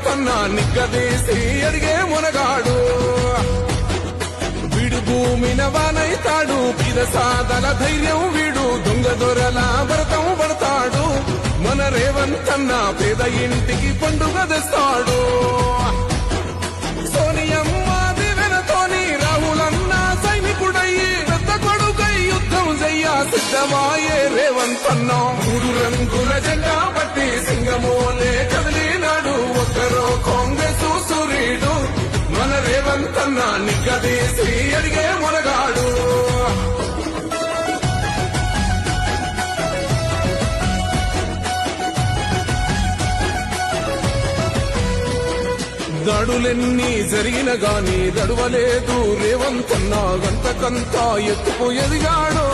రేవంతన్న నిగ్గదీసి అడిగే మునగాడు వీడు భూమిన వానైతాడు పిదసాదల ధైర్యం వీడు దొంగ దొరల భరతం పడతాడు మన రేవంతన్న పేద ఇంటికి పండుగ తెస్తాడు సోనియమ్మ దివెనతోని రాహులన్న సైనికుడయ్యి పెద్ద కొడుకై యుద్ధం చెయ్య సిద్ధమాయే రేవంతన్న మూడు రంగుల జెండా పట్టి సింగమోలే కదిలినాడు ఒక్కరో కాంగ్రెస్ సూర్యుడు మన రేవంతన్న నిగ్గదీసి అడిగే మునగాడు దాడులెన్ని జరిగిన గాని దడువలేదు రేవంతన్న గంటకంతా ఎత్తుకు ఎదిగాడో